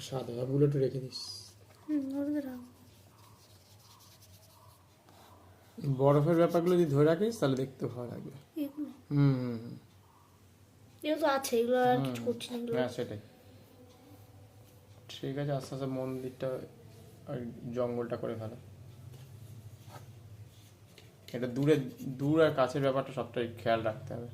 সাদা বুলেট রেখে দিস। বরফের ব্যাপারগুলো যদি ধরে রাখিস তাহলে দেখতে ভালো লাগবে। এগুলো তো আছে, এগুলো আর কিছু করছি না এগুলো। হ্যাঁ সেটাই ঠিক আছে। আস্তে আস্তে মন্দিরটা আর জঙ্গলটা করে ফেলো। এটা দূর আর কাছের ব্যাপারটা সবটাই খেয়াল রাখতে হবে।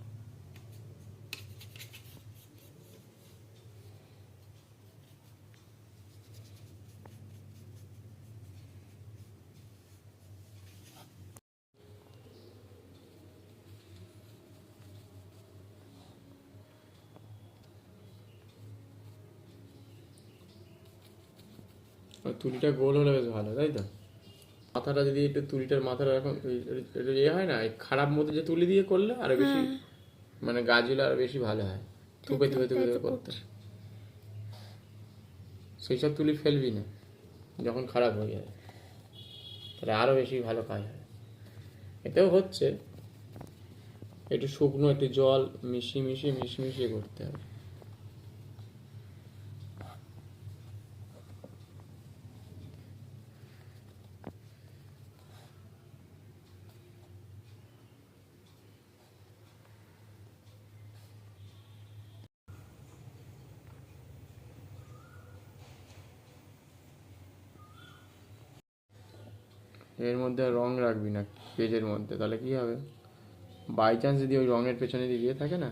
তুলিটা গোল হলে বেশ ভালো, তাই তো? মাথাটা যদি একটু তুলিটার মাথাটা এখন ইয়ে হয় না, খারাপ মতো যে তুলি দিয়ে করলে আরো বেশি মানে গাছগুলো আরো বেশি ভালো হয়। থুপে থুপে থুপে থুপে করতে। সেই সব তুলি ফেলবি না যখন খারাপ হয়ে যায়, তাহলে আরো বেশি ভালো কাজ হয়। এতেও হচ্ছে একটু শুকনো একটু জল মিশিয়ে করতে হবে। এর মধ্যে রং রাখবি না পেজের মধ্যে, তাহলে কি হবে, বাই চান্স যদি ওই রঙের পেছনে দিয়ে থাকে না,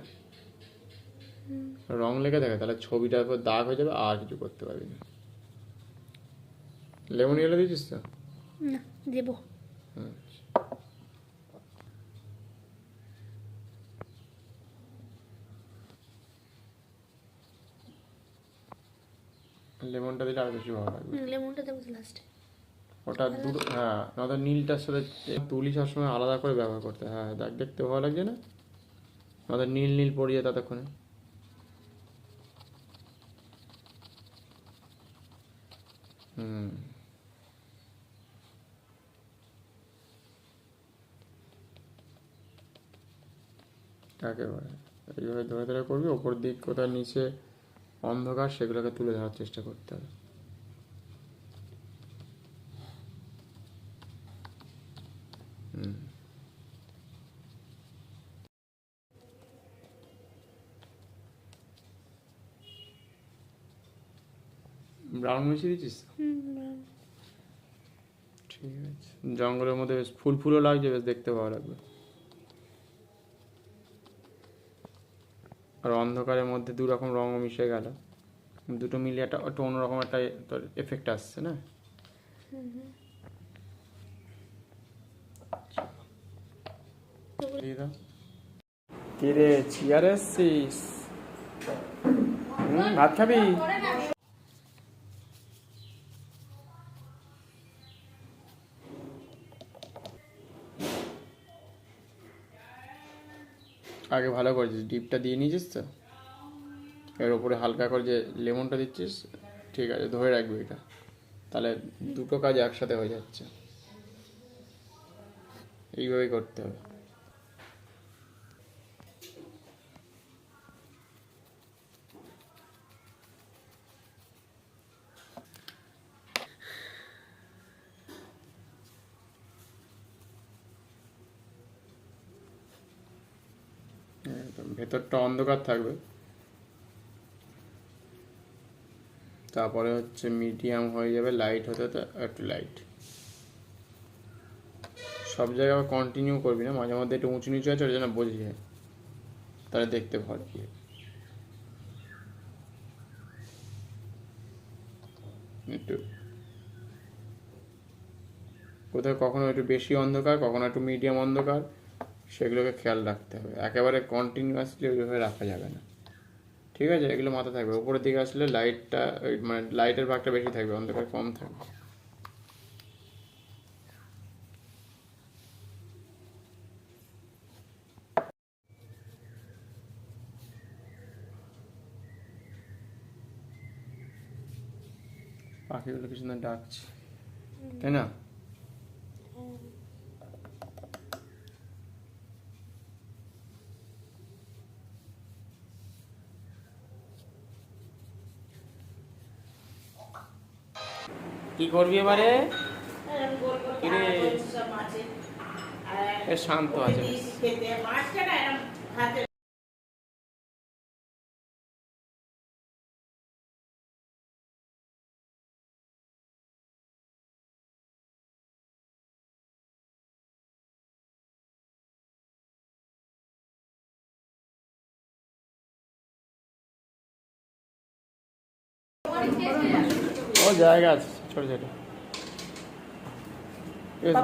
রং লেগে থাকে, তাহলে ছবিটার উপর দাগ হয়ে যাবে আর কিছু করতে পারবি না। লেমন ইয়েলো দিয়েছিস তো? না, দেবো। লেমনটা দিলে আর বেশি ভালো লাগবে। লেমনটা দেবো লাস্টে। ওটা দুটো, হ্যাঁ, নয়তো নীলটার সাথে তুলি সবসময় আলাদা করে ব্যবহার করতে, হ্যাঁ দেখ দেখতে ভালো লাগছে না, নয়তো নীল নীল পড়ে যায় ততক্ষণে। একেবারে এইভাবে ধরে ধরে করবি, ওপর দিক কোথায় নিচে অন্ধকার সেগুলোকে তুলে ধরার চেষ্টা করতে হবে। ব্রাউন মিশিয়ে দিচ্ছিস? ঠিক আছে। জঙ্গলের মধ্যে বেশ ফুল ফুলও লাগছে, বেশ দেখতে ভালো লাগবে। আর অন্ধকারের মধ্যে দু রকম রঙও মিশে গেল, দুটো মিলিয়ে একটা অন্যরকম একটা তোর এফেক্ট আসছে না। কি রে চেয়ারে এসছিস? ভাত খাবি? আগে ভালো করেছিস, ডিপটা দিয়ে নিয়েছিস তো, এর ওপরে হালকা করে যে লেমনটা দিচ্ছিস, ঠিক আছে ধরে রাখবি এটা, তাহলে দুটো কাজ একসাথে হয়ে যাচ্ছে। এইভাবেই করতে হবে। ভেতরটা অন্ধকার থাকবে, তারপরে হচ্ছে মিডিয়াম হয়ে যাবে, লাইট হতে হতে একটু লাইট। সব জায়গায় কন্টিনিউ করবি না, মাঝে মধ্যে একটু উঁচু নিচু আছে ওই জন্য বোঝা যায়, তাহলে দেখতে ভালো কি একটু কোথাও কখনো একটু বেশি অন্ধকার, কখনো একটু মিডিয়াম অন্ধকার, সেগুলোকে খেয়াল রাখতে হবে। একেবারে কন্টিনিউয়াসলি ওইভাবে রাখা যাবে না, ঠিক আছে? এগুলো মাথা থাকবে। উপরের দিকে আসলে লাইটটা মানে লাইটের ভাগটা বেশি থাকবে, অন্ধকার কম থাকবে। পাখিগুলো কিছু না ডাকছে, তাই না? কি করবি এবারে? কিরে? এ শান্ত আছে বেশ। ও জায়গা আছে ছোট ছোট বেশ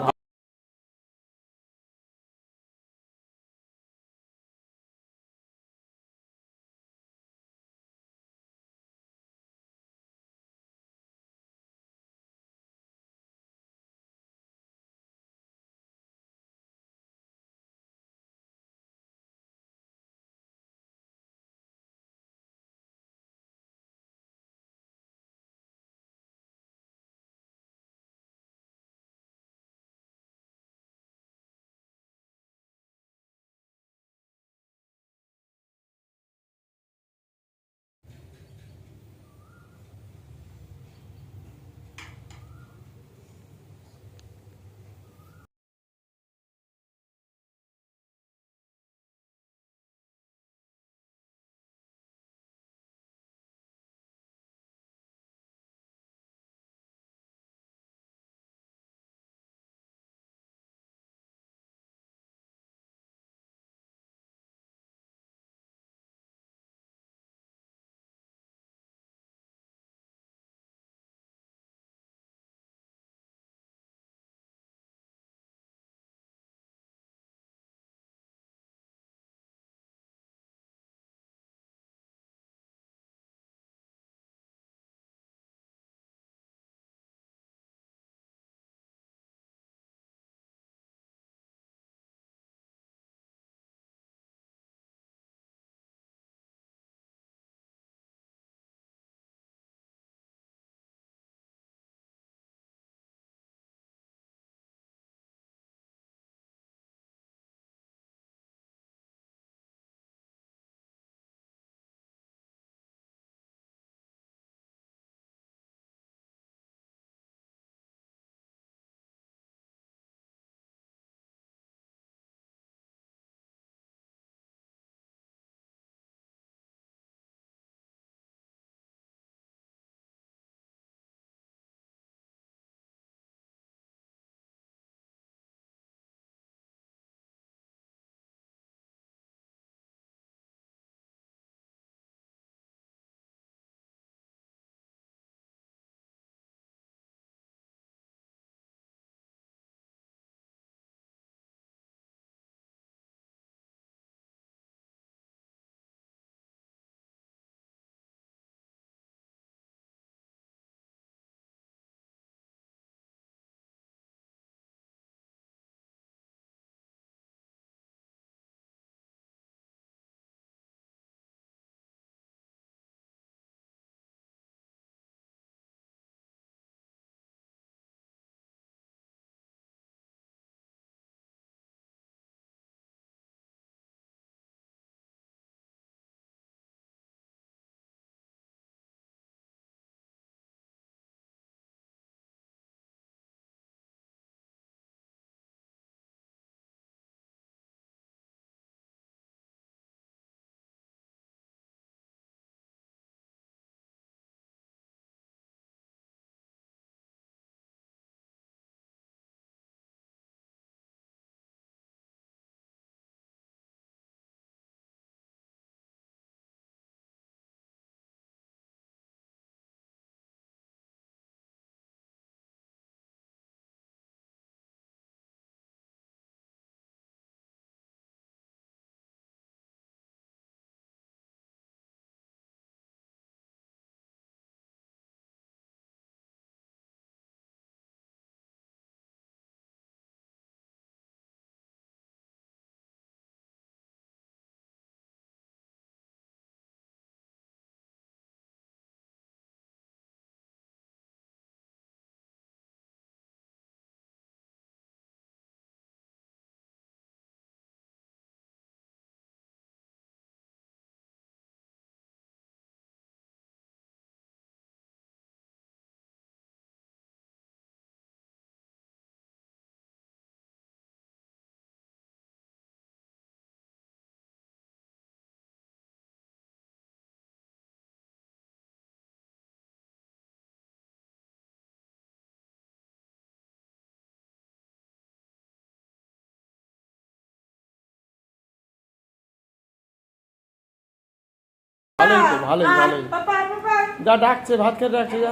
ভালোই তো, ভালোই, ভালোই। পাপা পাপা যা ডাকছে, ভাত খেতে ডাকছে, যা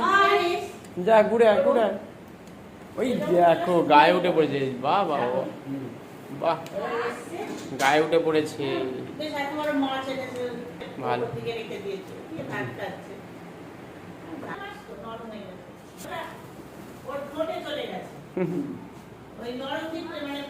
যা ঘুরে আয়, ঘুরে আয়। ওই দেখো গায়ে উঠে পড়েছে, বাহ বাহ বাহ, বাহ গায়ে উঠে পড়েছে, বেশ একেবারে মাছ এনেছে ভালো। ওপর দিকে রেখে দিয়েছে দিয়ে ভাত খাচ্ছে মাছ তো নরম হয়ে গেছে ওর ঠোঁটে চলে গেছে ওই নরম দিকটা মানে